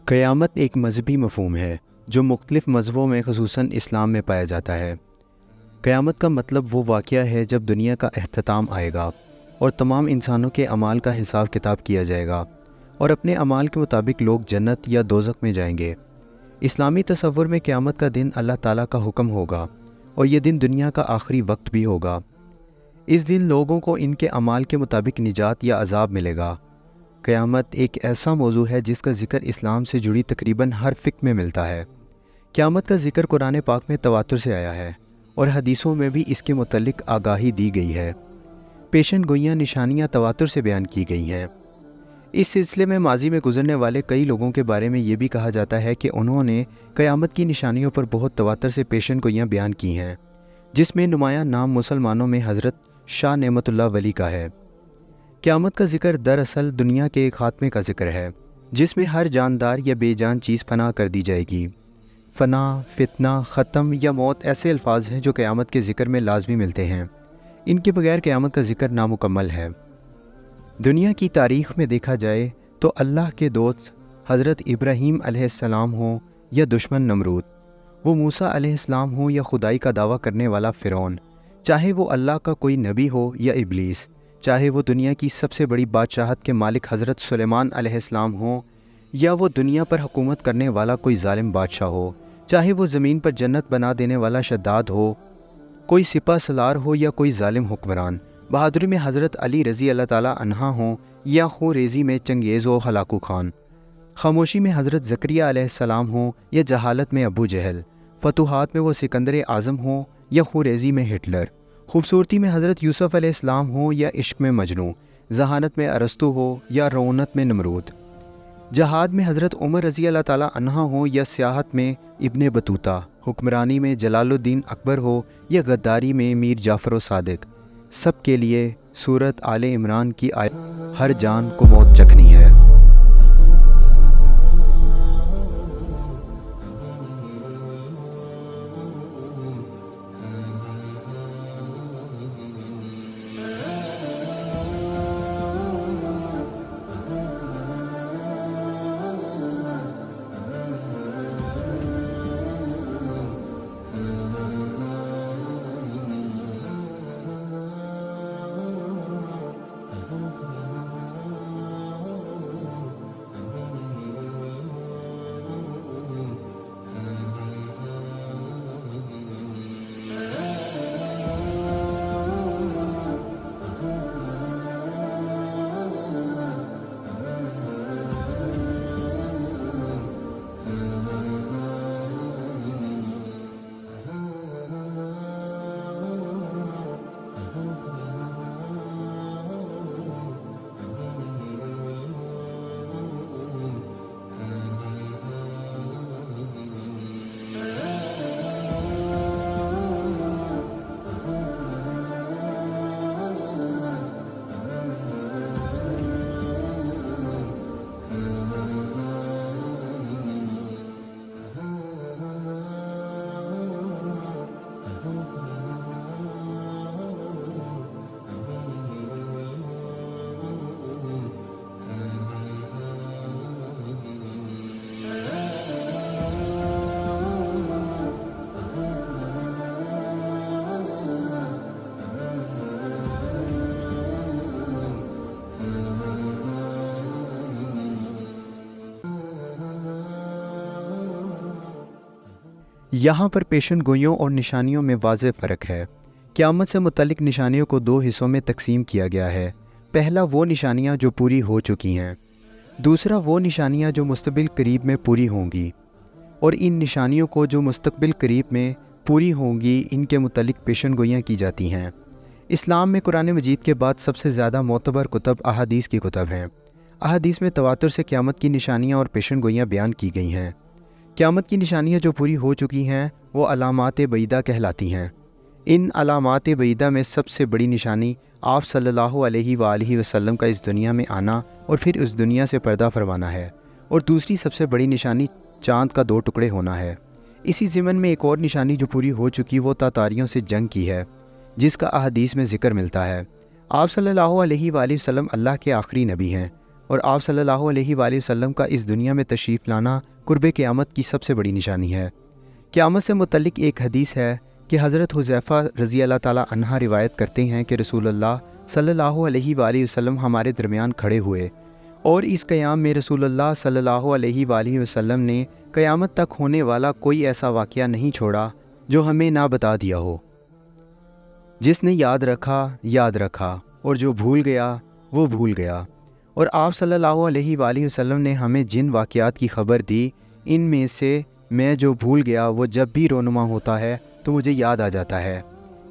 قیامت ایک مذہبی مفہوم ہے جو مختلف مذہبوں میں خصوصاً اسلام میں پایا جاتا ہے۔ قیامت کا مطلب وہ واقعہ ہے جب دنیا کا اختتام آئے گا اور تمام انسانوں کے اعمال کا حساب کتاب کیا جائے گا اور اپنے اعمال کے مطابق لوگ جنت یا دوزخ میں جائیں گے۔ اسلامی تصور میں قیامت کا دن اللہ تعالیٰ کا حکم ہوگا اور یہ دن دنیا کا آخری وقت بھی ہوگا۔ اس دن لوگوں کو ان کے اعمال کے مطابق نجات یا عذاب ملے گا۔ قیامت ایک ایسا موضوع ہے جس کا ذکر اسلام سے جڑی تقریباً ہر فقہ میں ملتا ہے۔ قیامت کا ذکر قرآن پاک میں تواتر سے آیا ہے اور حدیثوں میں بھی اس کے متعلق آگاہی دی گئی ہے۔ پیشن گوئیاں نشانیاں تواتر سے بیان کی گئی ہیں۔ اس سلسلے میں ماضی میں گزرنے والے کئی لوگوں کے بارے میں یہ بھی کہا جاتا ہے کہ انہوں نے قیامت کی نشانیوں پر بہت تواتر سے پیشن گوئیاں بیان کی ہیں، جس میں نمایاں نام مسلمانوں میں حضرت شاہ نعمت اللہ ولی کا ہے۔ قیامت کا ذکر دراصل دنیا کے ایک خاتمے کا ذکر ہے جس میں ہر جاندار یا بے جان چیز فنا کر دی جائے گی۔ فنا، فتنہ، ختم یا موت ایسے الفاظ ہیں جو قیامت کے ذکر میں لازمی ملتے ہیں۔ ان کے بغیر قیامت کا ذکر نامکمل ہے۔ دنیا کی تاریخ میں دیکھا جائے تو اللہ کے دوست حضرت ابراہیم علیہ السلام ہوں یا دشمن نمرود، وہ موسیٰ علیہ السلام ہوں یا خدائی کا دعویٰ کرنے والا فرعون، چاہے وہ اللہ کا کوئی نبی ہو یا ابلیس، چاہے وہ دنیا کی سب سے بڑی بادشاہت کے مالک حضرت سلیمان علیہ السلام ہوں یا وہ دنیا پر حکومت کرنے والا کوئی ظالم بادشاہ ہو، چاہے وہ زمین پر جنت بنا دینے والا شداد ہو، کوئی سپہ سالار ہو یا کوئی ظالم حکمران، بہادری میں حضرت علی رضی اللہ تعالیٰ عنہ ہوں یا خوں ریزی میں چنگیز و ہلاکو خان، خاموشی میں حضرت زکریہ علیہ السلام ہوں یا جہالت میں ابو جہل، فتوحات میں وہ سکندر اعظم ہوں یا خوں ریزی میں ہٹلر، خوبصورتی میں حضرت یوسف علیہ السلام ہوں یا عشق میں مجنوں، ذہانت میں ارسطو ہو یا رونت میں نمرود، جہاد میں حضرت عمر رضی اللہ تعالیٰ عنہ ہوں یا سیاحت میں ابن بطوطہ، حکمرانی میں جلال الدین اکبر ہو یا غداری میں میر جعفر و صادق، سب کے لیے سورت آل عمران کی آیت ہر جان کو موت چکھنی ہے۔ یہاں پر پیشن گوئیوں اور نشانیوں میں واضح فرق ہے۔ قیامت سے متعلق نشانیوں کو دو حصوں میں تقسیم کیا گیا ہے۔ پہلا وہ نشانیاں جو پوری ہو چکی ہیں، دوسرا وہ نشانیاں جو مستقبل قریب میں پوری ہوں گی، اور ان نشانیوں کو جو مستقبل قریب میں پوری ہوں گی ان کے متعلق پیشن گوئیاں کی جاتی ہیں۔ اسلام میں قرآن مجید کے بعد سب سے زیادہ معتبر کتب احادیث کی کتب ہیں۔ احادیث میں تواتر سے قیامت کی نشانیاں اور پیشن گوئیاں بیان کی گئی ہیں۔ قیامت کی نشانیاں جو پوری ہو چکی ہیں وہ علامات بعیدہ کہلاتی ہیں۔ ان علامات بعیدہ میں سب سے بڑی نشانی آپ صلی اللہ علیہ وآلہ وسلم کا اس دنیا میں آنا اور پھر اس دنیا سے پردہ فرمانا ہے، اور دوسری سب سے بڑی نشانی چاند کا 2 ٹکڑے ہونا ہے۔ اسی ضمن میں ایک اور نشانی جو پوری ہو چکی وہ تاتاریوں سے جنگ کی ہے، جس کا احادیث میں ذکر ملتا ہے۔ آپ صلی اللہ علیہ وآلہ وسلم اللہ کے آخری نبی ہیں۔ اور آپ صلی اللہ علیہ وآلہ وسلم کا اس دنیا میں تشریف لانا قرب قیامت کی سب سے بڑی نشانی ہے۔ قیامت سے متعلق ایک حدیث ہے کہ حضرت حذیفہ رضی اللہ تعالیٰ عنہ روایت کرتے ہیں کہ رسول اللہ صلی اللہ علیہ وآلہ وسلم ہمارے درمیان کھڑے ہوئے، اور اس قیام میں رسول اللہ صلی اللہ علیہ وآلہ وسلم نے قیامت تک ہونے والا کوئی ایسا واقعہ نہیں چھوڑا جو ہمیں نہ بتا دیا ہو۔ جس نے یاد رکھا اور جو بھول گیا وہ بھول گیا۔ اور آپ صلی اللہ علیہ وآلہ وسلم نے ہمیں جن واقعات کی خبر دی، ان میں سے میں جو بھول گیا وہ جب بھی رونما ہوتا ہے تو مجھے یاد آ جاتا ہے۔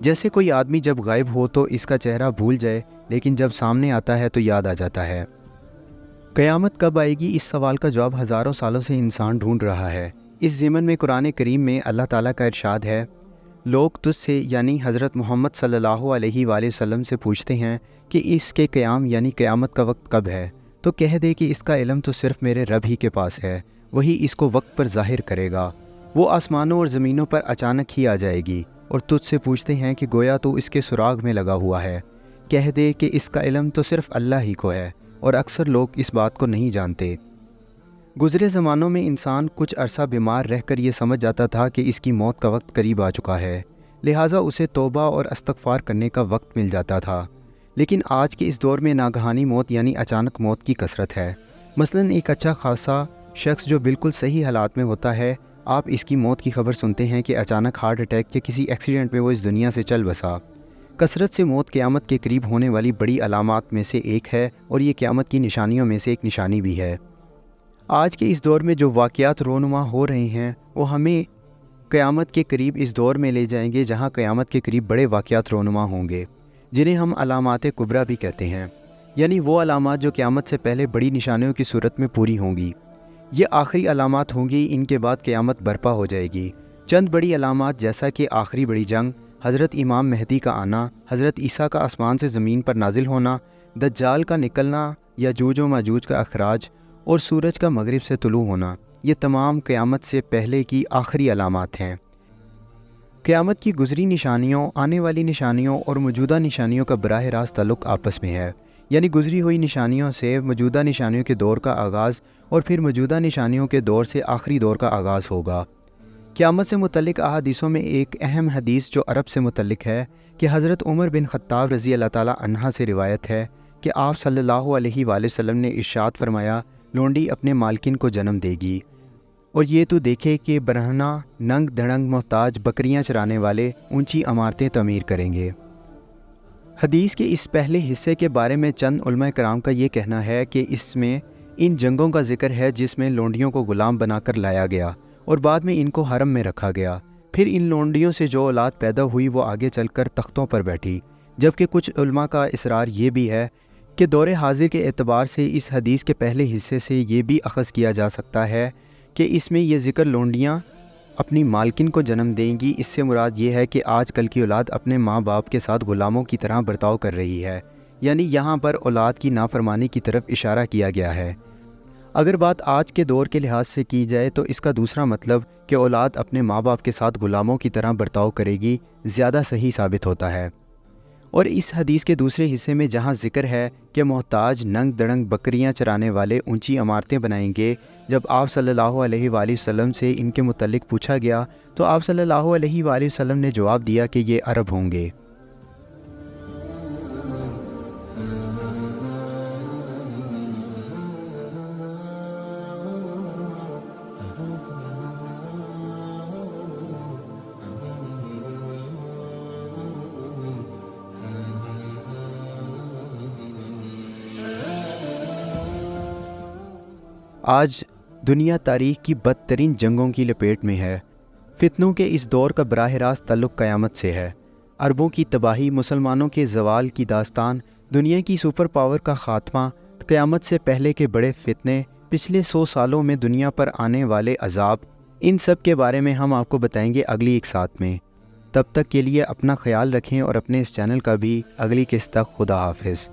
جیسے کوئی آدمی جب غائب ہو تو اس کا چہرہ بھول جائے، لیکن جب سامنے آتا ہے تو یاد آ جاتا ہے۔ قیامت کب آئے گی، اس سوال کا جواب ہزاروں سالوں سے انسان ڈھونڈ رہا ہے۔ اس ضمن میں قرآن کریم میں اللہ تعالیٰ کا ارشاد ہے، لوگ تجھ سے یعنی حضرت محمد صلی اللہ علیہ وآلہ وسلم سے پوچھتے ہیں کہ اس کے قیام یعنی قیامت کا وقت کب ہے، تو کہہ دے کہ اس کا علم تو صرف میرے رب ہی کے پاس ہے، وہی اس کو وقت پر ظاہر کرے گا۔ وہ آسمانوں اور زمینوں پر اچانک ہی آ جائے گی، اور تجھ سے پوچھتے ہیں کہ گویا تو اس کے سراغ میں لگا ہوا ہے، کہہ دے کہ اس کا علم تو صرف اللہ ہی کو ہے، اور اکثر لوگ اس بات کو نہیں جانتے۔ گزرے زمانوں میں انسان کچھ عرصہ بیمار رہ کر یہ سمجھ جاتا تھا کہ اس کی موت کا وقت قریب آ چکا ہے، لہٰذا اسے توبہ اور استغفار کرنے کا وقت مل جاتا تھا۔ لیکن آج کے اس دور میں ناگہانی موت یعنی اچانک موت کی کثرت ہے۔ مثلاً ایک اچھا خاصا شخص جو بالکل صحیح حالات میں ہوتا ہے، آپ اس کی موت کی خبر سنتے ہیں کہ اچانک ہارٹ اٹیک یا کسی ایکسیڈنٹ میں وہ اس دنیا سے چل بسا۔ کثرت سے موت قیامت کے قریب ہونے والی بڑی علامات میں سے ایک ہے، اور یہ قیامت کی نشانیوں میں سے ایک نشانی بھی ہے۔ آج کے اس دور میں جو واقعات رونما ہو رہے ہیں وہ ہمیں قیامت کے قریب اس دور میں لے جائیں گے جہاں قیامت کے قریب بڑے واقعات رونما ہوں گے، جنہیں ہم علامات کبریٰ بھی کہتے ہیں، یعنی وہ علامات جو قیامت سے پہلے بڑی نشانیوں کی صورت میں پوری ہوں گی۔ یہ آخری علامات ہوں گی، ان کے بعد قیامت برپا ہو جائے گی۔ چند بڑی علامات جیسا کہ آخری بڑی جنگ، حضرت امام مہدی کا آنا، حضرت عیسیٰ کا آسمان سے زمین پر نازل ہونا، دجال کا نکلنا، یاجوج و ماجوج کا اخراج، اور سورج کا مغرب سے طلوع ہونا، یہ تمام قیامت سے پہلے کی آخری علامات ہیں۔ قیامت کی گزری نشانیوں، آنے والی نشانیوں اور موجودہ نشانیوں کا براہ راست تعلق آپس میں ہے، یعنی گزری ہوئی نشانیوں سے موجودہ نشانیوں کے دور کا آغاز، اور پھر موجودہ نشانیوں کے دور سے آخری دور کا آغاز ہوگا۔ قیامت سے متعلق احادیثوں میں ایک اہم حدیث جو عرب سے متعلق ہے کہ حضرت عمر بن خطاب رضی اللہ تعالیٰ عنہ سے روایت ہے کہ آپ صلی اللہ علیہ وآلہ وسلم نے ارشاد فرمایا، لونڈی اپنے مالکن کو جنم دے گی، اور یہ تو دیکھے کہ برہنہ ننگ دھڑنگ محتاج بکریاں چرانے والے اونچی عمارتیں تعمیر کریں گے۔ حدیث کے اس پہلے حصے کے بارے میں چند علماء کرام کا یہ کہنا ہے کہ اس میں ان جنگوں کا ذکر ہے جس میں لونڈیوں کو غلام بنا کر لایا گیا اور بعد میں ان کو حرم میں رکھا گیا، پھر ان لونڈیوں سے جو اولاد پیدا ہوئی وہ آگے چل کر تختوں پر بیٹھی۔ جبکہ کچھ علماء کا اصرار یہ بھی ہے کہ دور حاضر کے اعتبار سے اس حدیث کے پہلے حصے سے یہ بھی اخذ کیا جا سکتا ہے کہ اس میں یہ ذکر لونڈیاں اپنی مالکن کو جنم دیں گی، اس سے مراد یہ ہے کہ آج کل کی اولاد اپنے ماں باپ کے ساتھ غلاموں کی طرح برتاؤ کر رہی ہے، یعنی یہاں پر اولاد کی نافرمانی کی طرف اشارہ کیا گیا ہے۔ اگر بات آج کے دور کے لحاظ سے کی جائے تو اس کا دوسرا مطلب کہ اولاد اپنے ماں باپ کے ساتھ غلاموں کی طرح برتاؤ کرے گی زیادہ صحیح ثابت ہوتا ہے۔ اور اس حدیث کے دوسرے حصے میں جہاں ذکر ہے کہ محتاج ننگ دڑنگ بکریاں چرانے والے اونچی عمارتیں بنائیں گے، جب آپ صلی اللہ علیہ وآلہ وسلم سے ان کے متعلق پوچھا گیا تو آپ صلی اللہ علیہ وآلہ وسلم نے جواب دیا کہ یہ عرب ہوں گے۔ آج دنیا تاریخ کی بدترین جنگوں کی لپیٹ میں ہے۔ فتنوں کے اس دور کا براہ راست تعلق قیامت سے ہے۔ عربوں کی تباہی، مسلمانوں کے زوال کی داستان، دنیا کی سپر پاور کا خاتمہ، قیامت سے پہلے کے بڑے فتنے، پچھلے 100 سالوں میں دنیا پر آنے والے عذاب، ان سب کے بارے میں ہم آپ کو بتائیں گے اگلی ایک ساتھ میں۔ تب تک کے لیے اپنا خیال رکھیں اور اپنے اس چینل کا بھی۔ اگلی قسط تک خدا حافظ۔